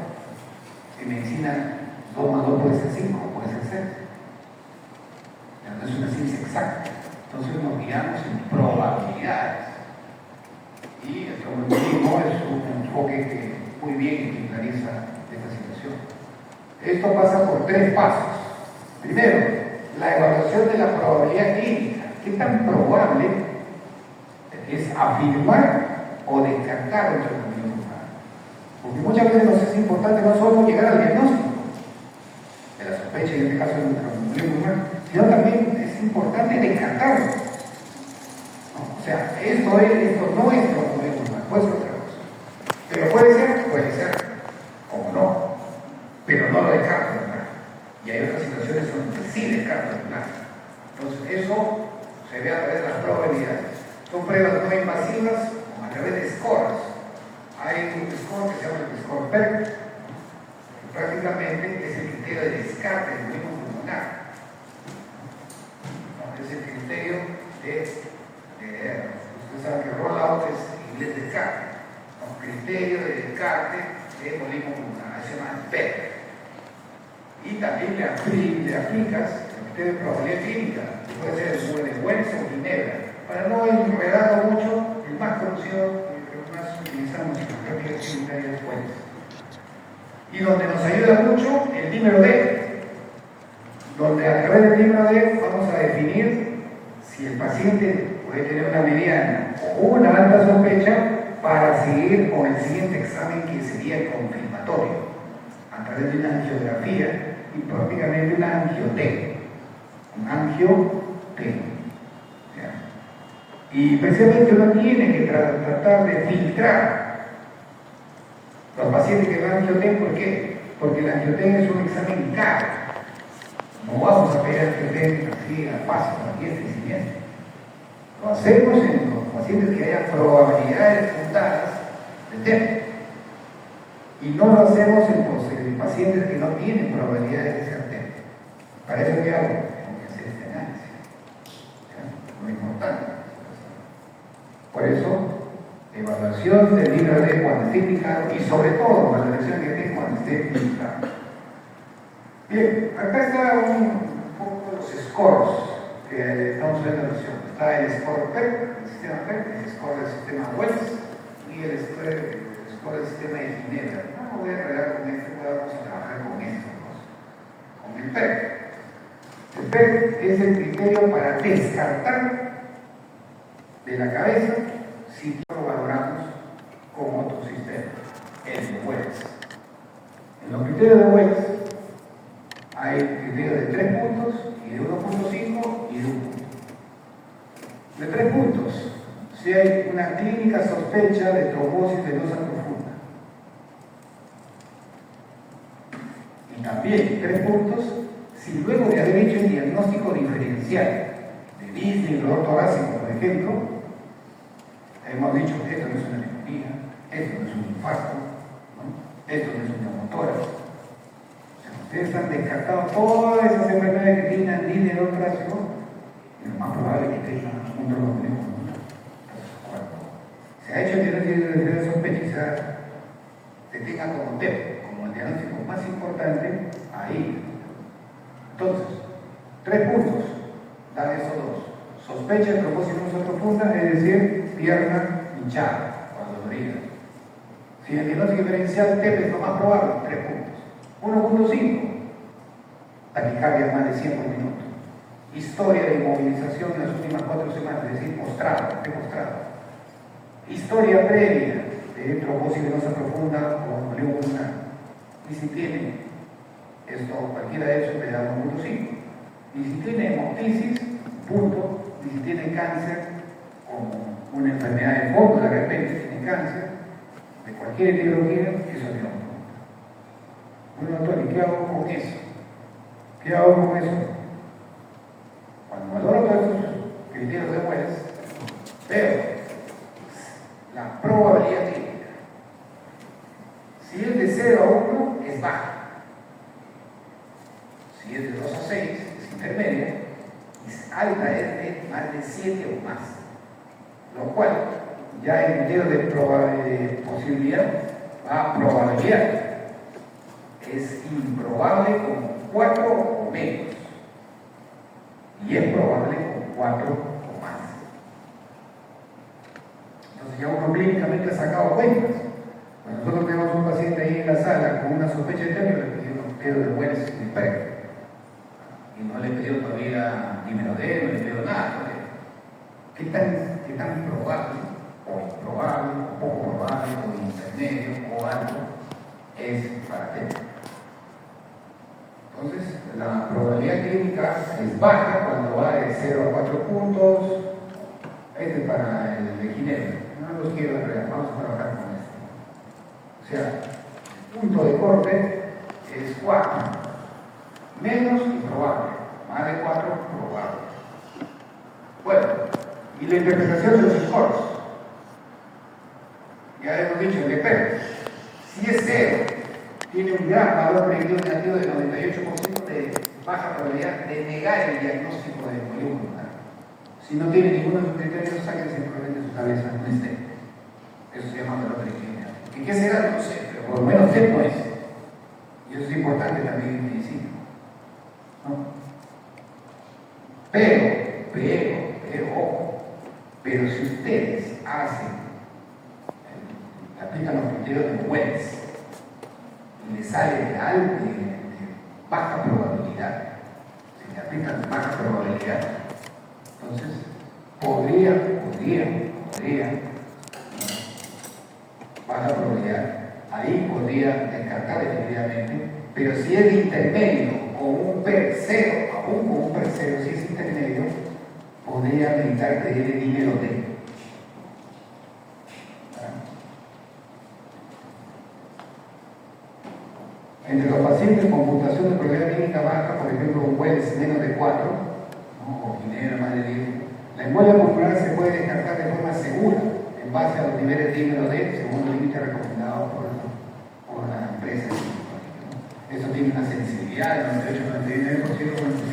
En medicina, 2 más 2 puede ser 5, puede ser 6. Pero no es una ciencia exacta. Entonces nos guiamos en probabilidades. Y el tromboembolismo es un enfoque que muy bien ejemplariza esta situación. Esto pasa por 3 pasos. Primero, la evaluación de la probabilidad clínica. ¿Qué tan probable es afirmar o descartar un tromboembolismo pulmonar? Porque muchas veces nos es importante no solo llegar al diagnóstico de la sospecha, en este caso de un tromboembolismo pulmonar, sino también es importante descartarlo. ¿No? O sea, esto no es tromboembolismo pulmonar, puede ser otra cosa. Pero puede ser, como no, pero no lo descarto de plano. Y hay otras situaciones donde sí descarto de plano. Entonces, eso se ve a través de las probabilidades. Son pruebas no invasivas a través de scores. Hay un score que se llama el score PERC, prácticamente es el criterio de descarte del embolismo pulmonar. Es el criterio ustedes saben que rollout es inglés descarte. Criterio de descarte de embolismo pulmonar, se llama PET. Y también le aplicas el criterio de probabilidad clínica, que puede ser de Wells o Ginebra. Para no enredarlo mucho, el más conocido, el que más utilizamos en la práctica clínica es Wells. Y donde nos ayuda mucho el dímero D, donde a través del dímero D vamos a definir si el paciente puede tener una mediana o una alta sospecha para seguir con el siguiente examen que sería el confirmatorio, a través de una angiografía y prácticamente una angio-T. Un angio-T. Y precisamente uno tiene que tratar de filtrar los pacientes que van a angio-T. ¿Por qué? Porque el angio-T es un examen caro. No vamos a pedir angio-T así a paso, a diestra y siniestra. Lo hacemos en los pacientes que hayan probabilidades fundadas de TEP. Y no lo hacemos en los pacientes que no tienen probabilidades de ser TEP. ¿Para eso qué hago? Tengo que hacer este análisis. Muy importante. Por eso, evaluación del libro D cuando esté indicado y sobre todo valoración de D cuando esté indicado. Bien, acá está un poco los scores que estamos viendo en la opción. Está el score PEP, el sistema PEP, el score del sistema Wells y el score del sistema de Ginebra. No me voy a enredar con esto, vamos a trabajar con esto, con el PEP. El PEP es el criterio para descartar de la cabeza si lo valoramos con otro sistema, el de Wells. En los criterios de Wells hay criterios de 3 puntos y de 1.5 y de 1 punto. De 3 puntos, si hay una clínica sospecha de trombosis venosa profunda. Y también 3 puntos, si luego de haber hecho el diagnóstico diferencial de Disney y dolor torácico, por ejemplo, hemos dicho que esto no es una neumonía, esto no es un infarto, ¿no? Esto no es un neumotórax. Ustedes han descartado todas esas enfermedades que tienen Disney y dolor torácico, y lo más probable es que tengan un tromboembolismo pulmonar. Se ha hecho el diagnóstico de sospecha, se tenga como TEP, como el diagnóstico más importante, ahí. Entonces, 3 puntos, dan esos dos. Sospecha de trombosis venosa profunda, es decir, pierna hinchada, cuando dolorida. Si el diagnóstico diferencial TEP es lo más probable, 3 puntos. 1.5, taquicardia más de 100 por minuto. Historia de inmovilización en las últimas 4 semanas, es decir, postrado, postrado. Historia previa de trombosis venosa profunda o embolismo pulmonar. Y si tiene esto, cualquiera de esos, le da 1.5. Y si tiene hemoptisis, punto. Y si tiene cáncer, como una enfermedad de fondo, de repente tiene cáncer, de cualquier etiología, eso le da 1 punto. Bueno, doctor, ¿y qué hago con eso? ¿Qué hago con eso? Cuando valoro todos estos criterios de Wells, veo la probabilidad clínica. Si es de 0 a 1, es baja. Si es de 2 a 6, es intermedia. Y es alta, es de más de 7 o más. Lo cual, ya el criterio de posibilidad va a probabilidad. Es improbable con 4 o menos. Y es probable con 4 o más. Entonces ya uno clínicamente ha sacado cuentas. Cuando nosotros tenemos un paciente ahí en la sala con una sospecha de término, le pedimos un criterio de Wells y PEP. Y no le he pedido todavía dímero D, no le he pedido nada. ¿Qué tan probable, o improbable, o poco probable, o intermedio, o alto es para TEP? Entonces, la probabilidad clínica es baja cuando va de 0 a 4 puntos. Este es para el de Ginebra. No los quiero enredar, vamos a trabajar con esto. O sea, el punto de corte es 4. Menos improbable. Más de 4, probable. Bueno, y la interpretación de los scores. Ya hemos dicho, el de PEP. Si es 0, tiene un un gran valor predictivo negativo del 98% de baja probabilidad de negar el diagnóstico de embolio pulmonar. Si no tiene ninguno de sus criterios, sáquense el problema de su cabeza, no esté. Eso se llama valor predictivo negativo. ¿Y qué será? No sé, pero por lo menos sepa eso. Y eso es importante también en medicina, ¿no? Pero si ustedes aplican los criterios de Wells y les sale de baja probabilidad, si le aplican de baja probabilidad, entonces podría, baja probabilidad, ahí podría descartar definitivamente, pero si es de intermedio, con un PER 0, aún con un PER 0, si es intermedio, podría meditar que tiene nivel D. Entre los pacientes con puntuación de probabilidad clínica baja, por ejemplo, un Wells menos de 4, ¿no? O Ginebra más de 10, la embolia pulmonar se puede descartar de forma segura en base a los niveles de número D, según los límites recomendados por la empresa. Eso tiene una sensibilidad del 98-99% con el 75%.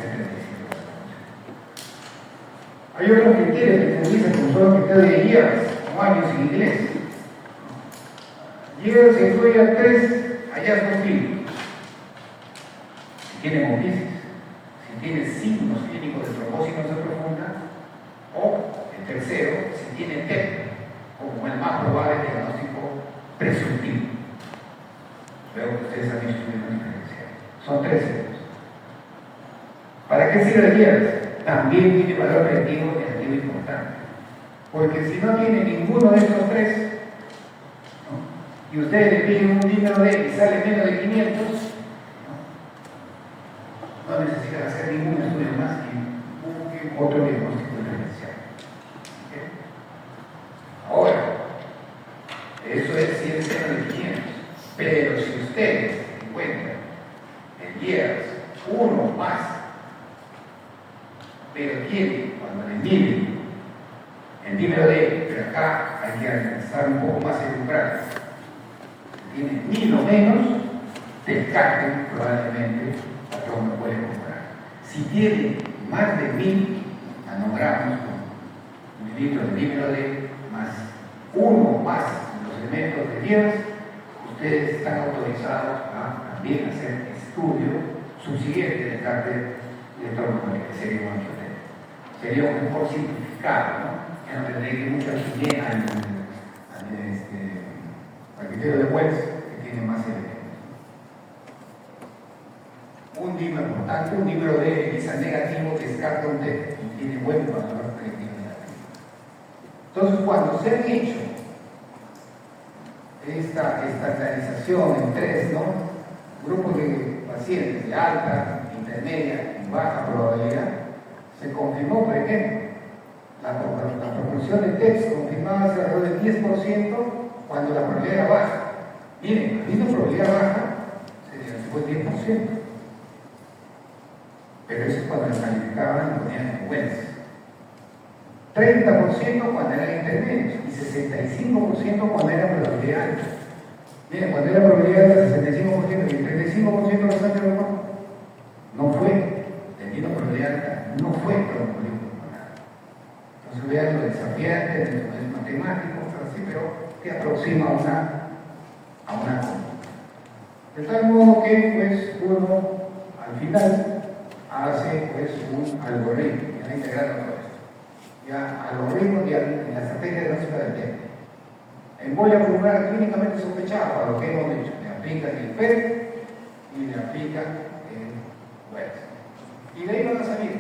Hay otros criterios que se utilizan como son los criterios de years, o años en inglés. Years se incluye a 3 hallazgos clínicos. Si tiene hemoptisis, si tiene signos clínicos de trombosis no profunda, o el tercero, si tiene TEP, como el más probable diagnóstico presuntivo. Luego que ustedes han hecho una diferencia. Son 3 signos. ¿Para qué sirve el years? También tiene valor predictivo negativo importante. Porque si no tiene ninguno de estos 3, ¿no? Y ustedes le piden un número D y sale menos de 500, no necesitan hacer ningún estudio más que busquen otro diagnóstico diferencial. ¿Okay? Ahora, eso es si es menos de 500. Pero si ustedes encuentran el years 1 más, pero tiene, cuando le miden el número D, pero acá hay que analizar un poco más el umbral, si tiene 1000 o menos, descarten probablemente la tromba puede comprar. Si tiene más de 1000 nanogramos, mililitros de número D, más 1 más los elementos de years, ustedes están autorizados a también hacer estudio subsiguiente de cárter de tromboembolia, que sería un angiotema. Sería un mejor simplificado, ¿no? Ya no tendría que ir mucho al criterio de Wells, que tiene más elementos. Un dímero importante, un número de quizá negativo descarta un D y tiene buen valor predictivo negativo. Entonces, cuando se han hecho esta estandarización en 3, ¿no? Grupos de pacientes de alta, intermedia y baja probabilidad, se confirmó, por ejemplo, la proporción de TEPS confirmada hacia alrededor del 10% cuando la probabilidad era baja. Miren, la misma probabilidad baja fue 10%. Pero eso es cuando la calificaban y ponían en Wells. 30% cuando eran intermedios y 65% cuando era probabilidad alta. Miren, cuando era probabilidad alta, 65% y el 35% bastante normal. No fue, teniendo probabilidad alta, no fue tromboembolia pulmonar. Entonces vean lo desafiante, no es matemático, así, pero te aproxima a una conducta. De tal modo que pues uno al final hace pues un algoritmo, ya integrando todo esto. Ya algoritmo en la estrategia de diagnóstica del tema. Embolia pulmonar clínicamente sospechada, para lo que hemos dicho, le aplican el PET y le aplican el Wells. Y de ahí van a salir,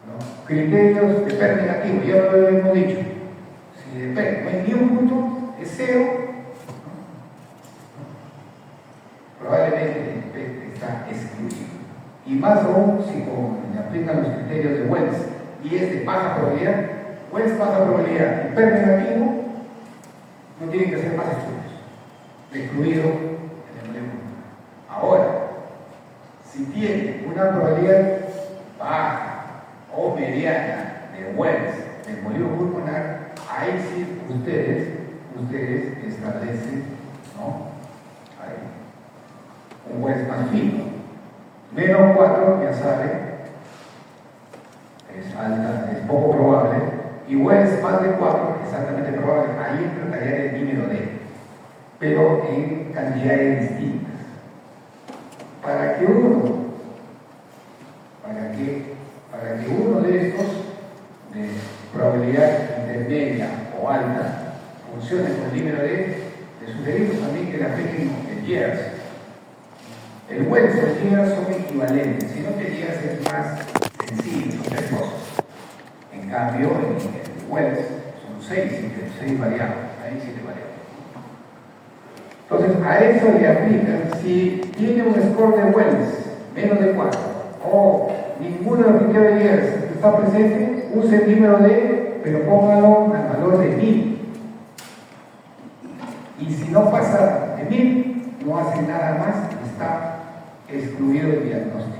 ¿no? Criterios de PET negativo, ya lo hemos dicho. Si de PET no hay ni un punto, es 0, probablemente el PET está excluido. Y más aún si le aplican los criterios de Wells y es de baja probabilidad, Wells baja probabilidad y PET negativo, no tienen que hacer más estudios, excluido el embolio pulmonar. Ahora, si tiene una probabilidad baja o mediana de Wells de embolio pulmonar, ahí sí ustedes establecen, ¿no? Ahí. un Wells más fino. Menos 4, ya sabe, es alta, es poco probable. Y Wells más de 4, es altamente probable. Ahí trataría el dímero D, pero en cantidades distintas. Para que uno de estos de probabilidad intermedia o alta funcione con el número D, le sugerimos también que le apliquen el Years. El Wells y el Years son equivalentes, si no te Years es más sencillo, son 3 cosas. En cambio, el Wells son 6 variables, hay 7 variables. Entonces, a eso le aplican, si tiene un score de Wells menos de 4 o ninguno de los criterios de Years está presente, use el número D, pero póngalo al valor de 1000. Y si no pasa de 1000, no hace nada más, está excluido el diagnóstico.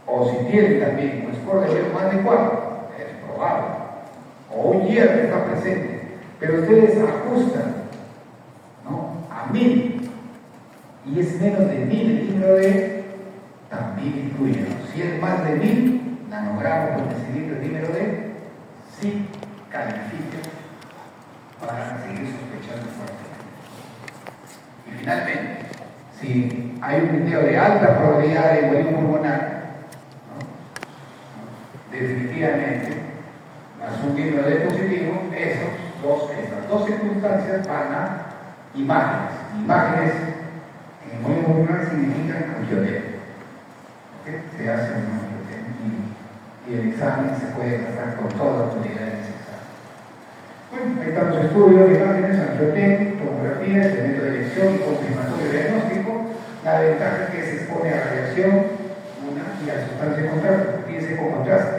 O si tiene también un score de Years más de 4, es probable, o un Years está presente, pero ustedes ajustan, ¿no?, a 1000 y es menos de 1000 el número D, también incluye. Si es más de 1000 nanogramos por decilitro el número D, sí califica para seguir sospechando fuertemente. Y finalmente, si hay un criterio de alta probabilidad de embolismo pulmonar, ¿no?, definitivamente, más un número D positivo, estas dos circunstancias van a imágenes. Imágenes en embolismo pulmonar significan angioedema. ¿Okay? Se hace un angioedema y el examen se puede tratar con todas las autoridades. Bueno, ahí están los estudios de imágenes, angioedema, tomografía, el método de elección y confirmatorio diagnóstico. La ventaja es que se expone a radiación y a sustancia de contraste. Fíjense con contraste.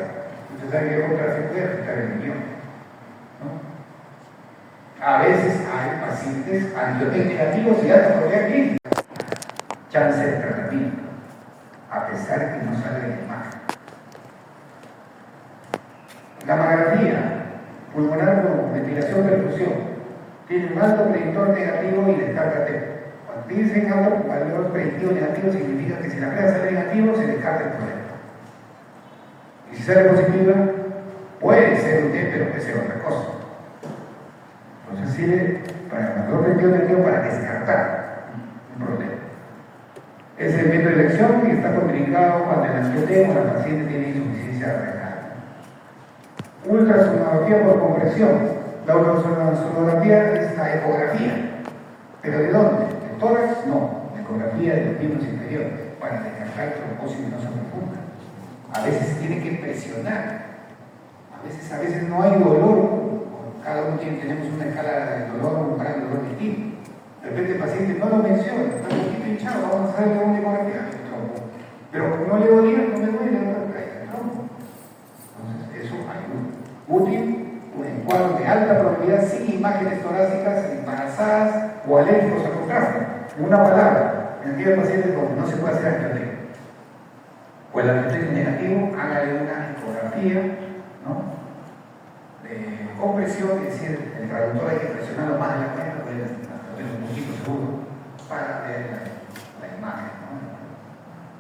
Usted sabe que el contraste puede afectar el riñón, ¿no? A veces hay pacientes angioedema negativos y alta probabilidad clínica, chance de tratamiento, a pesar de que no sale de la imagen. La mamografía pulmonar con ventilación de perfusión tiene un alto predictor negativo y descarta TEP. Cuando dicen alto valor predictivo negativo, significa que si la prueba sale negativo, se descarta el problema. Y si sale positiva, puede ser un TEP, pero puede ser otra cosa. Entonces sirve para el valor predictivo negativo para descartar un problema. Es el método de elección que está contraindicado cuando el angioedema o la paciente tiene insuficiencia renal. Ultrasonografía por compresión. La ultrasonografía es la ecografía. ¿Pero de dónde? ¿De tórax? No. La ecografía de los miembros inferiores para descartar trombosis venosa profunda. A veces tiene que presionar. A veces no hay dolor. Cada uno tenemos una escala de dolor, un gran dolor distinto. De repente el paciente no lo menciona, está un poquito hinchado, vamos a hacerle una ecografía, el trombo. Pero como no le dolía, no me duele, no traiga el trombo. Entonces, eso ayuda. Útil, un encuadro de alta probabilidad sin imágenes torácicas embarazadas o alérgicos al contraste. Una palabra, en aquellos pacientes donde no se puede hacer angioedema. O el angioedema negativo, hágale una ecografía, ¿no?, de compresión, es decir, el traductor hay que presionarlo más de la cuenta, puede hacer un poquito seguro para ver la imagen, ¿no?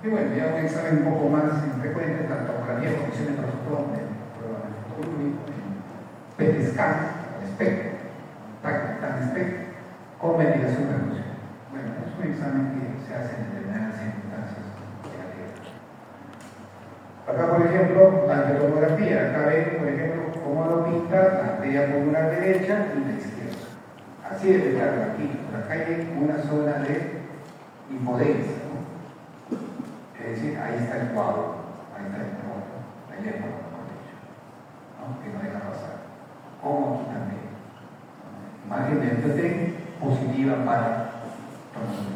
Y bueno, ya un examen un poco más frecuente, la tomografía de condición de protón, de prueba de fotolúmico, PET scan, al espectro, tan espectro, con ventilación de perfusión. Bueno, es un examen que se hace en determinadas circunstancias negativas. Acá, por ejemplo, la tomografía, acá ven, por ejemplo, cómo lo pinta la arteria pulmonar derecha y la izquierda. Así debe estar aquí. Por acá hay una zona de hipodencia, ¿no? Es decir, ahí está el cuadro, ahí está el cuadro, ahí el cuadro, ¿no?, que no deja pasar. Como aquí también. Imagen de FT positiva para todos.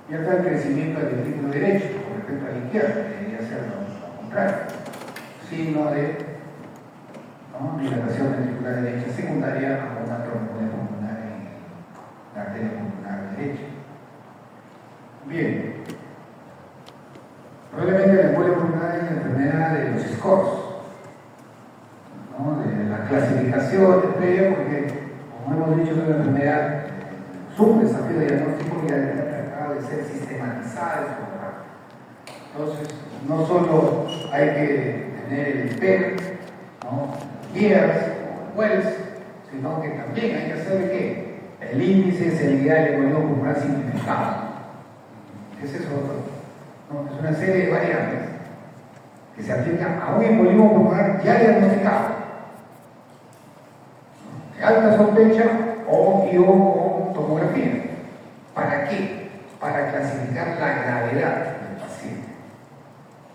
Y acá el crecimiento del ventrículo derecho con respecto a la izquierda, debería ser lo contrario. Signo de, ¿no?, dilatación ventricular derecha secundaria a una tromboembolia pulmonar en la arteria pulmonar derecha. Bien. Probablemente la embolia pulmonar es la enfermedad de los scores, ¿no?, de la clasificación de previa, porque, como hemos dicho, es una enfermedad es un desafío diagnóstico y ha tratado de ser sistematizada en su trabajo. Entonces, no solo hay que tener el PEP, ¿no? Gears, Wells, sino que también hay que hacer ¿qué? El índice de sensibilidad del egoísmo popular simplificado. Ese es otro. ¿No? Es una serie de variables que se aplican a un embolismo pulmonar ya diagnosticado, ¿no? De alta sospecha o con tomografía. ¿Para qué? Para clasificar la gravedad del paciente.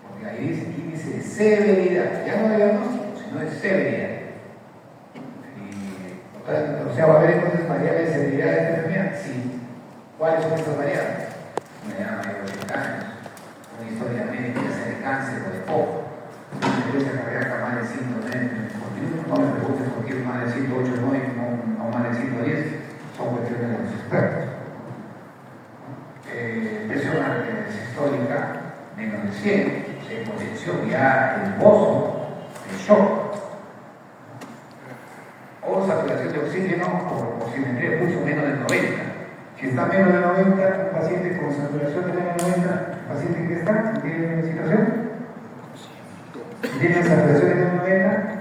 Porque ahí dice índice de severidad, ya no de diagnóstico, sino de severidad. O sea, ¿va a haber entonces variables de severidad de esta enfermedad? Sí. ¿Cuáles son estas variables? Una edad mayor de 80 años, una historia médica de cáncer o de poco, una frecuencia cardíaca más de 100 por minuto. No me preguntes por qué más de 108 no más de 110, son cuestiones de los expertos. Presión sistólica menos de 100, se potenció ya el pozo, el shock. O saturación de oxígeno por oximetría de pulso menos de 90. Si está menos de 90, un paciente con saturación de menos de 90, ¿el paciente que está? ¿Tiene una situación? ¿Tiene saturación de menos de 90?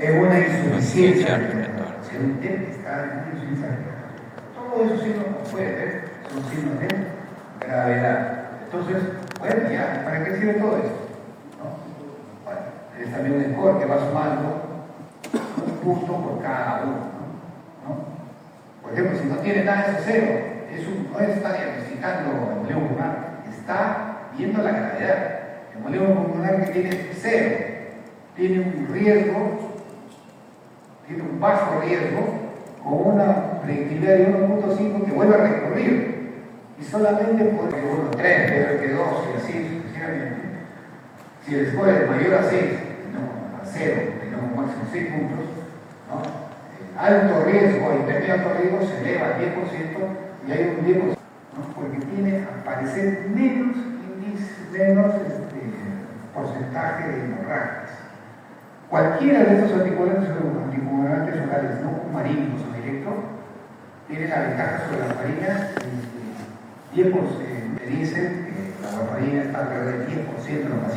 Es una insuficiencia respiratoria. Si un intento está en una insuficiencia respiratoria. Todos esos signos, como puede ver, son signos de gravedad. Entonces, bueno, ya, ¿para qué sirve todo esto? ¿No? Bueno, es también un score que va sumando un punto por cada uno, ¿no? Por ejemplo, si no tiene nada de eso, cero, no está diagnosticando embolismo pulmonar, está viendo la gravedad. El embolismo pulmonar que tiene cero, tiene un riesgo, tiene un bajo riesgo, con una predictibilidad de 1.5 que vuelve a recurrir. Y solamente por 1.3, peor que 2 y así sucesivamente. Si el score es mayor a 6, no, a 0, tenemos máximo 6 puntos, ¿no? Alto riesgo, hiperalto riesgo se eleva al 10% y hay un 10%, ¿no? Porque tiene al parecer menos porcentaje de hemorragias. Cualquiera de estos anticoagulantes orales no marígenos o directos tiene la ventaja sobre la warfarina. 10% te dicen que la warfarina está alrededor del 10% de los pacientes.